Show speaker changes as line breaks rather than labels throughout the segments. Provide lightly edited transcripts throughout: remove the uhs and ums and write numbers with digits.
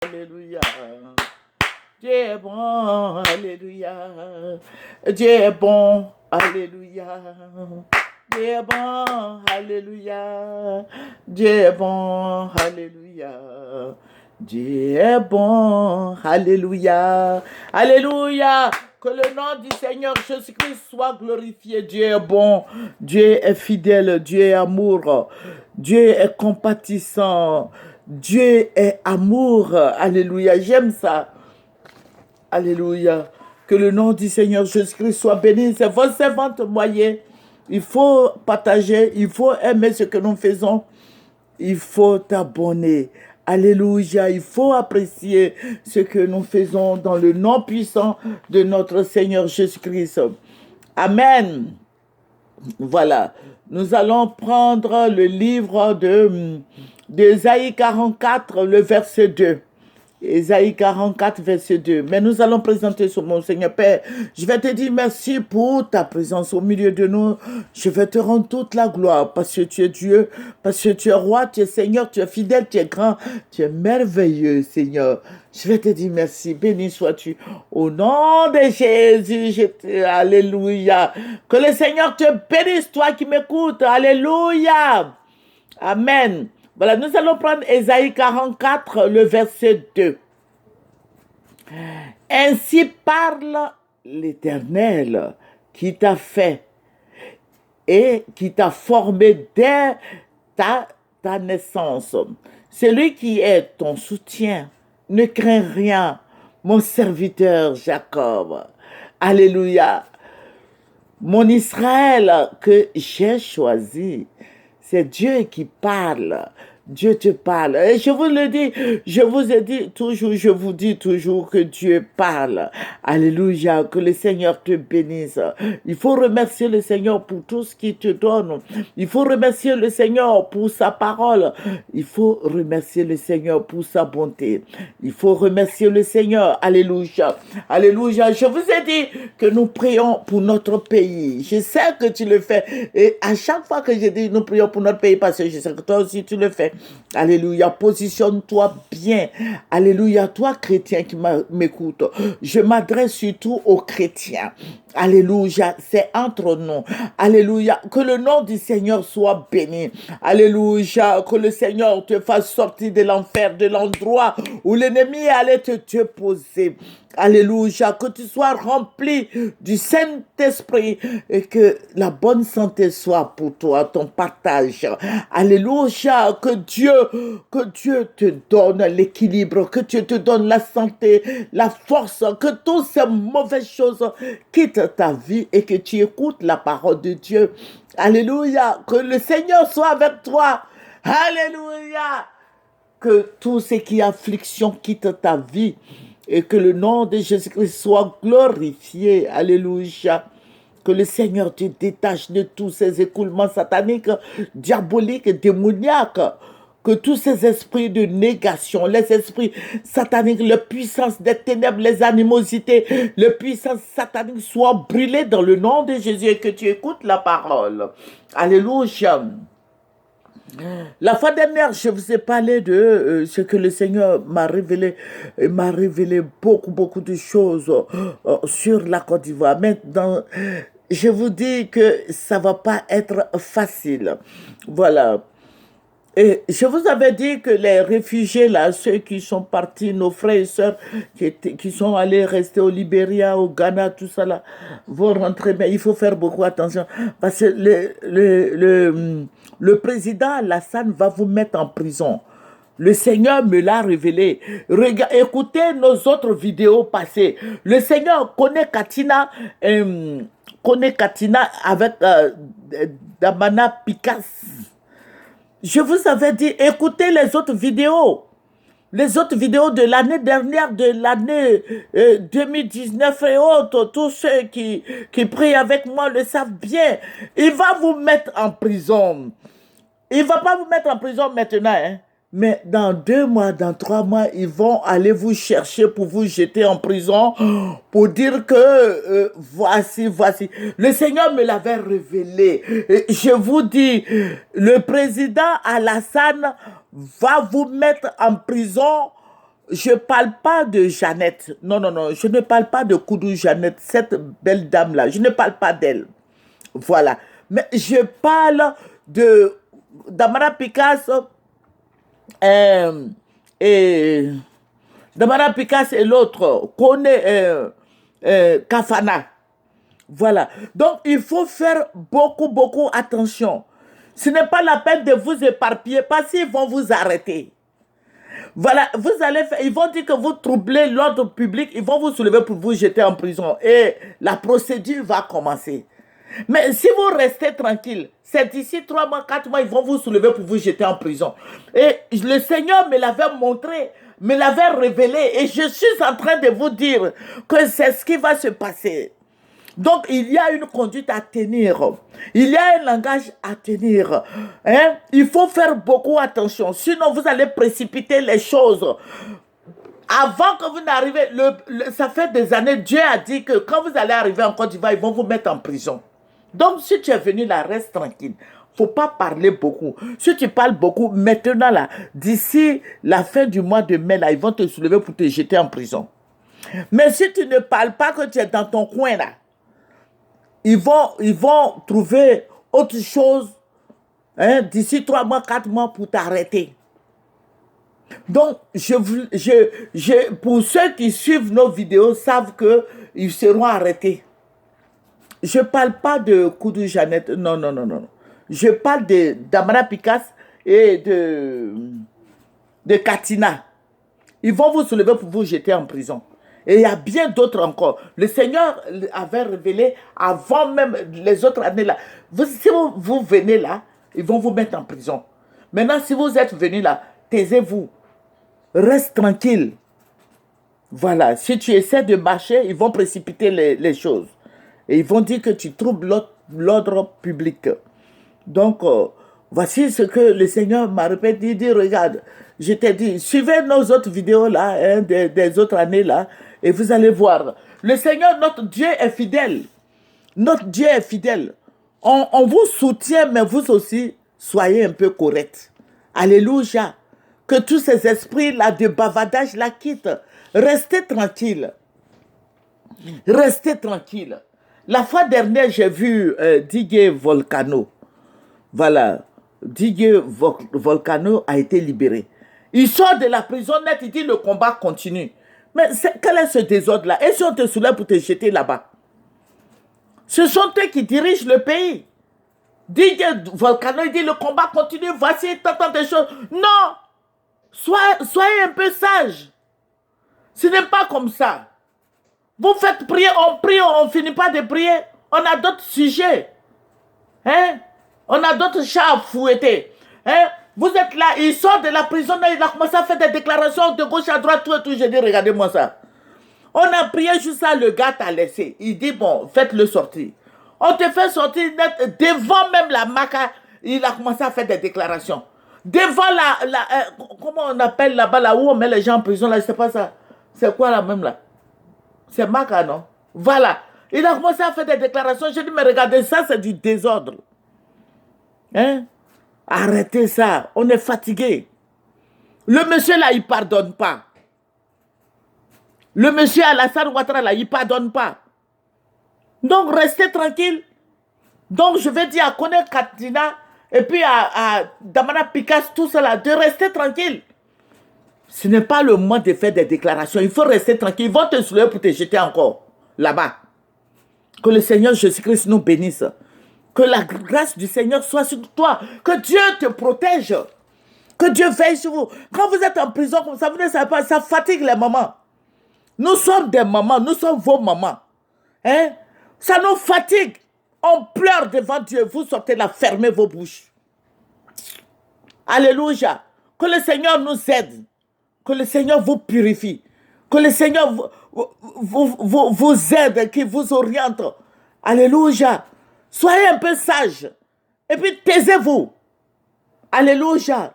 Alléluia. Dieu est bon, alléluia. Dieu est bon, alléluia. Dieu est bon, alléluia. Dieu est bon, alléluia. Dieu est bon, alléluia. Alléluia. Que le nom du Seigneur Jésus-Christ soit glorifié. Dieu est bon, Dieu est fidèle, Dieu est amour, Dieu est compatissant, Dieu est amour. Alléluia, j'aime ça. Alléluia. Que le nom du Seigneur Jésus-Christ soit béni. C'est votre servante moyenne. Il faut partager, il faut aimer ce que nous faisons. Il faut t'abonner. Alléluia. Il faut apprécier ce que nous faisons dans le nom puissant de notre Seigneur Jésus-Christ. Amen. Voilà. Nous allons prendre le livre d'Ésaïe 44, le verset 2. Ésaïe 44, verset 2. Mais nous allons présenter sur mon Seigneur Père. Je vais te dire merci pour ta présence au milieu de nous. Je vais te rendre toute la gloire parce que tu es Dieu, parce que tu es roi, tu es Seigneur, tu es fidèle, tu es grand, tu es merveilleux, Seigneur. Je vais te dire merci. Béni sois-tu. Au nom de Jésus, Alléluia. Que le Seigneur te bénisse, toi qui m'écoutes. Alléluia. Amen. Voilà, nous allons prendre Ésaïe 44, le verset 2. Ainsi parle l'Éternel qui t'a fait et qui t'a formé dès ta naissance. Celui qui est ton soutien, ne crains rien, mon serviteur Jacob. Alléluia. Mon Israël que j'ai choisi. C'est Dieu qui parle. Dieu te parle. Et je vous le dis, je vous ai dit toujours, je vous dis toujours que Dieu parle. Alléluia, que le Seigneur te bénisse. Il faut remercier le Seigneur pour tout ce qu'il te donne. Il faut remercier le Seigneur pour sa parole. Il faut remercier le Seigneur pour sa bonté. Il faut remercier le Seigneur. Alléluia. Alléluia. Je vous ai dit que nous prions pour notre pays. Je sais que tu le fais. Et à chaque fois que je dis nous prions pour notre pays, parce que je sais que toi aussi tu le fais. Alléluia, positionne-toi bien. Alléluia, toi chrétien qui m'écoute, je m'adresse surtout aux chrétiens. Alléluia, c'est entre nous. Alléluia, que le nom du Seigneur soit béni. Alléluia, que le Seigneur te fasse sortir de l'enfer, de l'endroit où l'ennemi allait te déposer. Alléluia, que tu sois rempli du Saint-Esprit et que la bonne santé soit pour toi, ton partage. Alléluia, que Dieu te donne l'équilibre, que Dieu te donne la santé, la force, que toutes ces mauvaises choses quittent ta vie et que tu écoutes la parole de Dieu. Alléluia, que le Seigneur soit avec toi. Alléluia, que tout ce qui est affliction quitte ta vie. Et que le nom de Jésus-Christ soit glorifié. Alléluia. Que le Seigneur te détache de tous ces écoulements sataniques, diaboliques, démoniaques. Que tous ces esprits de négation, les esprits sataniques, la puissance des ténèbres, les animosités, les puissances sataniques soient brûlées dans le nom de Jésus et que tu écoutes la parole. Alléluia. La fois dernière, je vous ai parlé de ce que le Seigneur m'a révélé. Il m'a révélé beaucoup de choses sur la Côte d'Ivoire. Maintenant, je vous dis que ça ne va pas être facile. Voilà. Et je vous avais dit que les réfugiés, là, ceux qui sont partis, nos frères et sœurs, qui sont allés rester au Libéria, au Ghana, tout ça, là, vont rentrer. Mais il faut faire beaucoup attention. Parce que le président Alassane va vous mettre en prison. Le Seigneur me l'a révélé. Écoutez nos autres vidéos passées. Le Seigneur connaît Katina avec Damana Picasse. Je vous avais dit, écoutez les autres vidéos. Les autres vidéos de l'année dernière, de l'année 2019 et autres, tous ceux qui prient avec moi le savent bien. Il va vous mettre en prison. Il ne va pas vous mettre en prison maintenant, hein. Mais dans 2 mois, dans 3 mois, ils vont aller vous chercher pour vous jeter en prison, pour dire que voici. Le Seigneur me l'avait révélé. Je vous dis, le président Alassane va vous mettre en prison je parle pas de Jeannette. Non, non, non, je ne parle pas de Koudou Jeannette, cette belle dame-là. Je ne parle pas d'elle. Voilà. Mais je parle de Damara Picasso et Damara Picasso et l'autre, Kone Kafana. Voilà. Donc, il faut faire beaucoup, beaucoup attention. Ce n'est pas la peine de vous éparpiller parce qu'ils vont vous arrêter. Voilà, vous allez faire, ils vont dire que vous troublez l'ordre public, ils vont vous soulever pour vous jeter en prison et la procédure va commencer. Mais si vous restez tranquille, c'est d'ici 3 mois, 4 mois, ils vont vous soulever pour vous jeter en prison. Et le Seigneur me l'avait montré, me l'avait révélé et je suis en train de vous dire que c'est ce qui va se passer. Donc, il y a une conduite à tenir. Il y a un langage à tenir. Hein? Il faut faire beaucoup attention. Sinon, vous allez précipiter les choses. Avant que vous n'arrivez, ça fait des années, Dieu a dit que quand vous allez arriver en Côte d'Ivoire, ils vont vous mettre en prison. Donc, si tu es venu là, reste tranquille. Il ne faut pas parler beaucoup. Si tu parles beaucoup, maintenant là, d'ici la fin du mois de mai, là, ils vont te soulever pour te jeter en prison. Mais si tu ne parles pas, que tu es dans ton coin là, ils vont trouver autre chose hein, d'ici 3 mois, 4 mois pour t'arrêter. Donc, pour ceux qui suivent nos vidéos, savent qu'ils seront arrêtés. Je ne parle pas de Koudou Jeannette, non, non, non, non. Je parle d'Amara Picasso et de Katina. Ils vont vous soulever pour vous jeter en prison. Et il y a bien d'autres encore. Le Seigneur avait révélé avant même les autres années là. Si vous venez là, ils vont vous mettre en prison. Maintenant, si vous êtes venu là, taisez-vous. Reste tranquille. Voilà. Si tu essaies de marcher, ils vont précipiter les choses. Et ils vont dire que tu troubles l'ordre public. Donc, voici ce que le Seigneur m'a répété. Il dit, regarde, je t'ai dit, suivez nos autres vidéos là, hein, des autres années là, et vous allez voir. Le Seigneur, notre Dieu est fidèle. Notre Dieu est fidèle. On vous soutient, mais vous aussi, soyez un peu correct. Alléluia. Que tous ces esprits-là de bavardage la quittent. Restez tranquille. Restez tranquille. La fois dernière, j'ai vu Didier Volcano. Voilà. Didier Volcano a été libéré. Il sort de la prison net, il dit le combat continue. Mais quel est ce désordre-là? Et si on te soulève pour te jeter là-bas? Ce sont eux qui dirigent le pays. Didier Volcano, il dit le combat continue, voici tant de choses. Non! Soyez un peu sage. Ce n'est pas comme ça. Vous faites prier, on prie, on ne finit pas de prier. On a d'autres sujets. Hein? On a d'autres chats à fouetter. Hein? Vous êtes là, il sort de la prison, il a commencé à faire des déclarations de gauche à droite, tout et tout. J'ai dit, regardez-moi ça. On a prié juste ça, le gars t'a laissé. Il dit, bon, faites-le sortir. On te fait sortir devant même la maca, il a commencé à faire des déclarations. Devant comment on appelle là-bas, là où on met les gens en prison, là, je ne sais pas ça. C'est quoi là même là? C'est maca, non? Voilà. Il a commencé à faire des déclarations. J'ai dit, mais regardez, ça, c'est du désordre. Hein? Arrêtez ça, on est fatigué. Le monsieur là, il ne pardonne pas. Le monsieur Alassane Ouattara là, il ne pardonne pas. Donc, restez tranquille. Donc, je vais dire à Kone Katina et puis à Damara Picasso, tout cela, de rester tranquille. Ce n'est pas le moment de faire des déclarations. Il faut rester tranquille. Ils vont te soulever pour te jeter encore là-bas. Que le Seigneur Jésus-Christ nous bénisse. Que la grâce du Seigneur soit sur toi. Que Dieu te protège. Que Dieu veille sur vous. Quand vous êtes en prison comme ça, vous ne savez pas, ça fatigue les mamans. Nous sommes des mamans, nous sommes vos mamans. Hein? Ça nous fatigue. On pleure devant Dieu. Vous sortez là, fermez vos bouches. Alléluia. Que le Seigneur nous aide. Que le Seigneur vous purifie. Que le Seigneur vous aide, qu'il vous oriente. Alléluia. Soyez un peu sage. Et puis taisez-vous. Alléluia.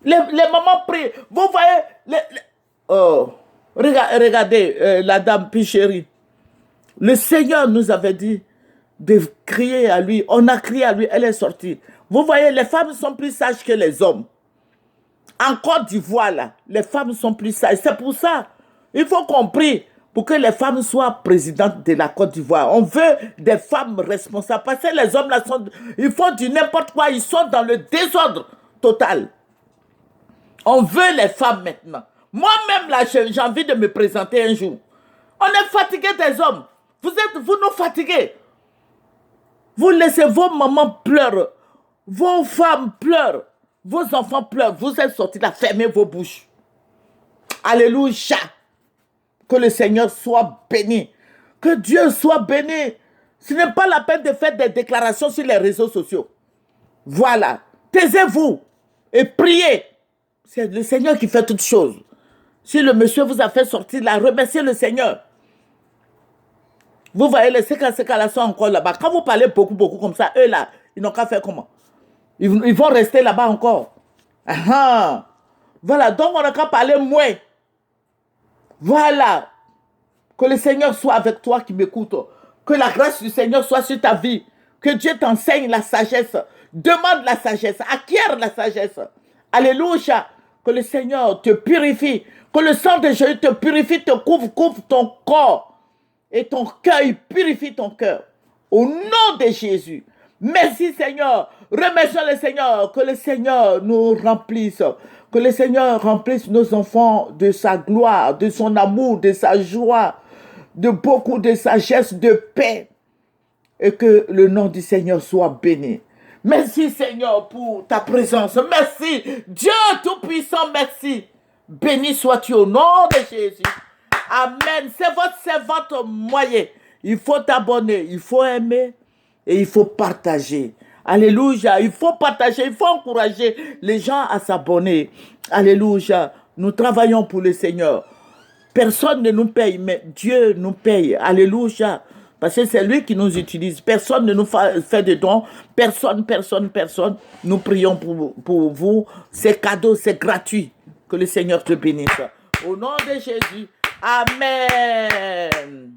Les mamans prient. Vous voyez. Oh. Regardez la dame Picheri. Le Seigneur nous avait dit de crier à lui. On a crié à lui. Elle est sortie. Vous voyez, les femmes sont plus sages que les hommes. En Côte d'Ivoire, là, les femmes sont plus sages. C'est pour ça, il faut qu'on prie pour que les femmes soient présidentes de la Côte d'Ivoire. On veut des femmes responsables. Parce que les hommes, là, ils font du n'importe quoi. Ils sont dans le désordre total. On veut les femmes maintenant. Moi-même, là, j'ai envie de me présenter un jour. On est fatigué des hommes. Vous nous fatiguez. Vous laissez vos mamans pleurer. Vos femmes pleurent. Vos enfants pleurent. Vous êtes sortis là, fermez vos bouches. Alléluia. Que le Seigneur soit béni. Que Dieu soit béni. Ce n'est pas la peine de faire des déclarations sur les réseaux sociaux. Voilà. Taisez-vous et priez. C'est le Seigneur qui fait toutes choses. Si le monsieur vous a fait sortir là, remerciez le Seigneur. Vous voyez, les CK sont encore là-bas. Quand vous parlez beaucoup comme ça, eux là, ils n'ont qu'à faire comment? Ils vont rester là-bas encore. Voilà, donc on n'a qu'à parler moins. Voilà. Que le Seigneur soit avec toi qui m'écoute. Que la grâce du Seigneur soit sur ta vie. Que Dieu t'enseigne la sagesse. Demande la sagesse. Acquiert la sagesse. Alléluia. Que le Seigneur te purifie. Que le sang de Jésus te purifie, te couvre ton corps. Et ton cœur, il purifie ton cœur. Au nom de Jésus. Merci Seigneur. Remercions le Seigneur. Que le Seigneur nous remplisse. Que le Seigneur remplisse nos enfants de sa gloire, de son amour, de sa joie, de beaucoup de sagesse, de paix. Et que le nom du Seigneur soit béni. Merci Seigneur pour ta présence. Merci Dieu Tout-Puissant, merci. Béni sois-tu au nom de Jésus. Amen. C'est votre servante moyen. Il faut t'abonner, il faut aimer et il faut partager. Alléluia. Il faut partager, il faut encourager les gens à s'abonner. Alléluia. Nous travaillons pour le Seigneur. Personne ne nous paye, mais Dieu nous paye. Alléluia. Parce que c'est lui qui nous utilise. Personne ne nous fait de dons. Personne. Nous prions pour vous. C'est cadeau, c'est gratuit. Que le Seigneur te bénisse. Au nom de Jésus. Amen.